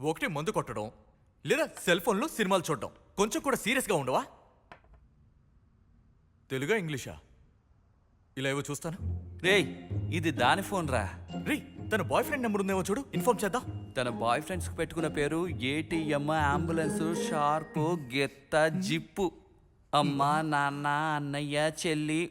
ఒకటి మందు కొట్టడం లేదా సెల్ ఫోన్లో సినిమాలు చూడడం. కొంచెం కూడా సీరియస్గా ఉండవా? తెలుగా ఇంగ్లీషా? ఇలా ఏవో చూస్తాను. రేయ్, ఇది దాని ఫోన్ రా. రే, తన బాయ్ ఫ్రెండ్ నెంబర్ ఉందేమో చూడు, ఇన్ఫార్మ్ చేద్దాం. తన బాయ్ ఫ్రెండ్స్ కు పెట్టుకున్న పేరు ఏటీఎం, అంబులెన్స్, షార్ప్, గెత్త, జిప్పు. అమ్మ, నాన్న, అన్నయ్య, చెల్లి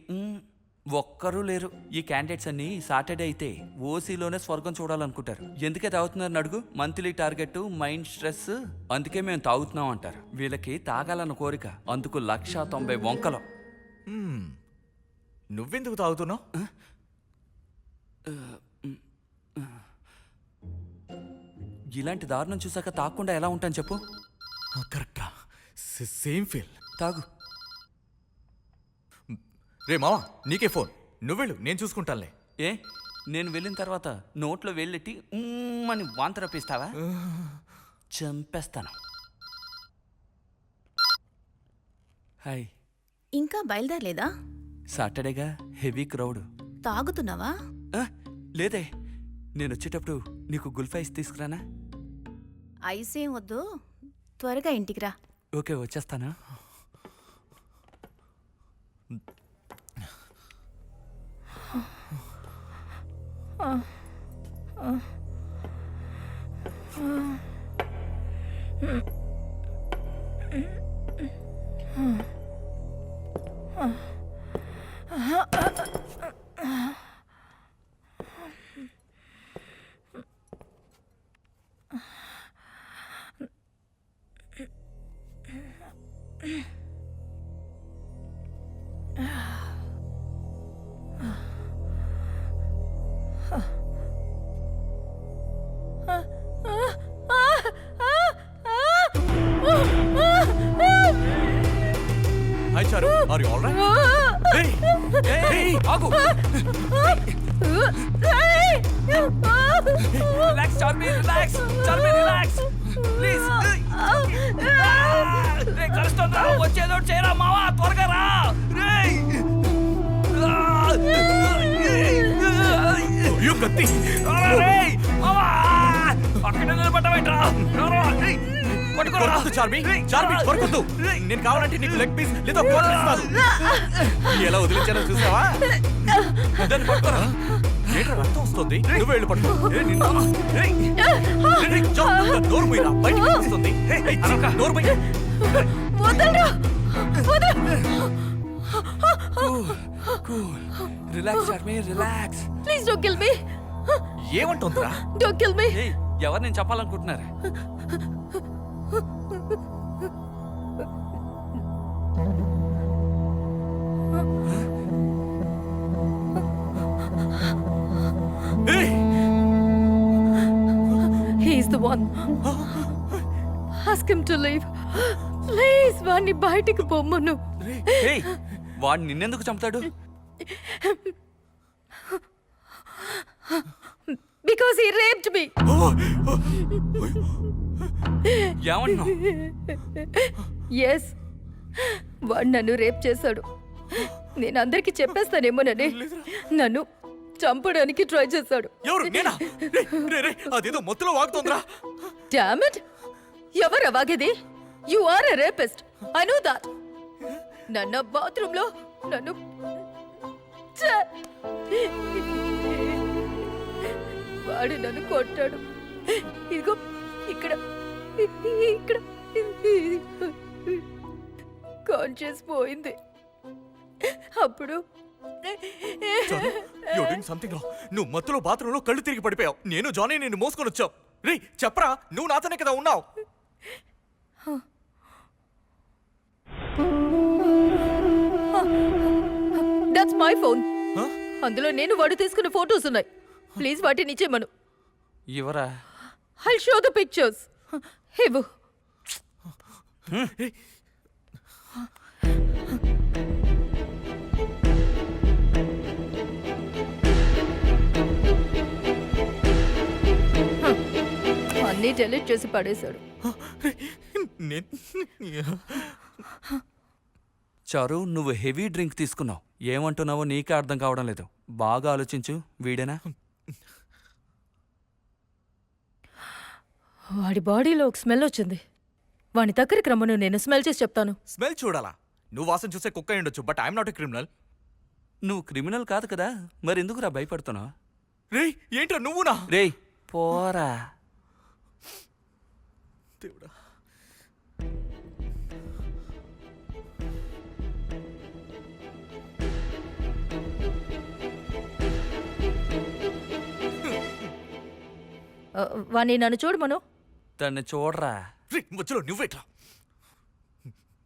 ఒక్కరూ లేరు. ఈ క్యాండిడేట్స్ అన్ని సాటర్డే అయితే ఓసీలోనే స్వర్గం చూడాలనుకుంటారు. ఎందుకే తాగుతున్నారని అడుగు. మంత్లీ టార్గెట్, మైండ్ స్ట్రెస్, అందుకే మేము తాగుతున్నాం అంటారు. వీళ్ళకి తాగాలన్న కోరిక, అందుకు 190 వంకలు. నువ్వెందుకు తాగుతున్నావు? ఇలాంటి దారుణం చూసాక తాగకుండా ఎలా ఉంటాను చెప్పు. కరెక్టా? Same feel. తాగు. రే మావా, నీకే ఫోన్. నువ్వెళ్ళు, నేను చూసుకుంటానులే. ఏ, నేను వెళ్ళిన తర్వాత నోట్లో వెళ్ళెట్టి అని వాంత రప్పిస్తావా? చంపేస్తాను. హాయ్. ఇంకా బయలుదేరలేదా? సాటర్డేగా, హెవీ క్రౌడ్. తాగుతున్నావా? లేదే, నేను వచ్చేటప్పుడు నీకు గుల్ఫైస్ తీసుకురానా? ఐసేం వద్దు, త్వరగా ఇంటికి రా. ఓకే, వచ్చేస్తాను. Hi Charu, are you all right? Hey, ఆగు. Relax Charmi, relax Charmi, relax please. రే, కలుస్తుందా? వచ్చేదో చేయరా మావా, త్వరగా రా. అయ్యో కత్తి. అక్కడ నిలబడ్డావేంట్రా? కొరకొద్దు చార్మి, చార్మి కొరకొద్దు. నేను కావాలంటే నీకు లెగ్ పీస్ లేదా కోట్ ఇస్తాను. ఎలా వదిలించానో చూసావా? దాన్ని పట్టుకోరా. ఏంట్రా రక్తం వస్తుంది? నువ్వు వెళ్ళి పట్టుకో. నోరు పోయిరా, బయటికి వస్తుంది. నోరు పోయి. Relax Charmi, relax. Please don't kill me. ఏమంటుందిరా? Don't kill me. ఎవరు నేను చెప్పాలనుకుంటున్నారు? He's the one. Ask him to leave. Please, వాణ్ణి బయటికి పొమ్మను. వాడు నిన్నెందుకు చంపుతాడు? Because he raped me. ఏమన్నా? Yes, వాడు నన్ను రేప్ చేశాడు. నేను అందరికి చెప్పేస్తానేమోనని నన్ను చంపడానికి ట్రై చేశాడు. ఎవరు? నేనా? అదేదో మొత్తంలో వాగుతోందిరా. Damn it! ఎవరు వాగేది? You are a rapist. I know that. నన్ను బాత్రూమ్ లో నన్ను వాడు నన్ను కొట్టాడు. ఇదిగో ఇక్కడ ఇక్కడ కాన్షియస్ పోయింది. అప్పుడు నువ్వు మత్తులో బాత్రూంలో కళ్ళు తిరిగి పడిపోయావు. నేను జానీ నిన్ను మోసుకొని వచ్చావు. రే చెప్పరా, నువ్వు నాతోనే కదా ఉన్నావు. That's my phone. అందులో నేను వాడు తీసుకున్న ఫోటోస్ ఉన్నాయి. ప్లీజ్ వాటిని ఇచ్చేయమను. ఎవరా? I'll show the pictures. ఇవ్వు. అన్నీ డెలీట్ చేసి పడేశాడు. చారు, నువ్వు హెవీ డ్రింక్ తీసుకున్నావు. ఏమంటున్నావో నీకే అర్థం కావడం లేదు. బాగా ఆలోచించు. వీడేనా? వాడి బాడీలో ఒక స్మెల్ వచ్చింది. వాడి దగ్గరికి రమ్మను, నేను స్మెల్ చేసి చెప్తాను. స్మెల్ చూడాలా? నువ్వు వాసన చూసే కుక్క అయి ఉండొచ్చు, but I'm not a criminal. నువ్వు క్రిమినల్ కాదు కదా, మరి ఎందుకురా భయపడుతున్నావు? రే ఏంట్రా నువ్వునా? రేయ్ పోరా. దేవుడా. వాణ్ణి నన్ను చూడమను. తన్ని చూడరా. రే మధ్యలో నువ్వేట్రా?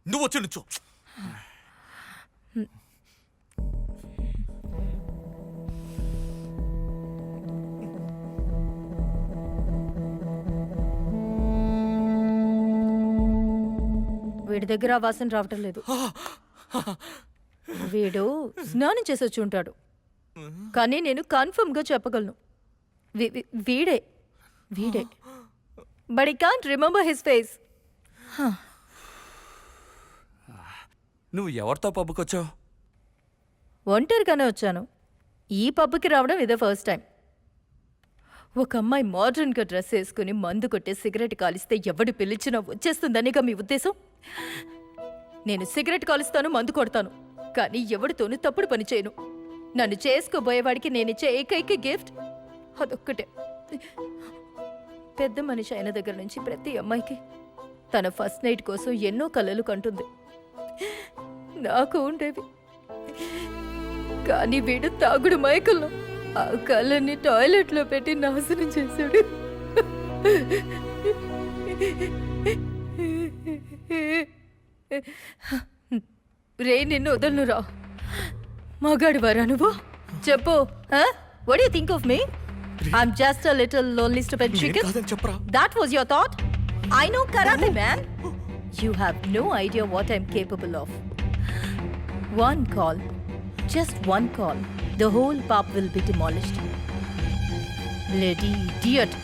నువ్వు వచ్చి నుంచో. వీడి దగ్గర ఆ వాసన రావటం లేదు. వీడు స్నానం చేసి వచ్చి ఉంటాడు, కానీ నేను కన్ఫర్మ్ గా చెప్పగలను వీడే వీడే. But I can't remember his face. నువ్వు ఎవరితో పబ్బుకొచ్చావు? ఒంటరిగానే వచ్చాను. ఈ పబ్కి రావడం ఇదే ఫస్ట్ టైం. ఒక అమ్మాయి మోడర్న్గా డ్రెస్ వేసుకుని మందు కొట్టే సిగరెట్ కాలిస్తే ఎవడు పిలిచినా వచ్చేస్తుందనిగా మీ ఉద్దేశం? నేను సిగరెట్ కాలుస్తాను, మందు కొడతాను, కానీ ఎవడితోనూ తప్పుడు పని చేయను. నన్ను చేసుకోబోయేవాడికి నేనిచ్చే ఏకైక గిఫ్ట్ అదొక్కటే. పెద్ద మనిషి అయిన దగ్గర నుంచి ప్రతి అమ్మాయికి తన ఫస్ట్ నైట్ కోసం ఎన్నో కలలు కంటుంది. నాకు ఉండేవి, కానీ వీడు తాగుడు మైకల్లో ఆ కళ్ళని టాయిలెట్లో పెట్టి నాశనం చేశాడు. రే నిన్ను వదలను. మగాడు వరా నువ్వు? చెప్పు. What you think of me? I'm just a little lonely stupid chicken. కాదని చెప్పరా. That was your thought? I know karate, man. You have no idea what I'm capable of. One call, just one call, the whole pub will be demolished. Bloody idiot.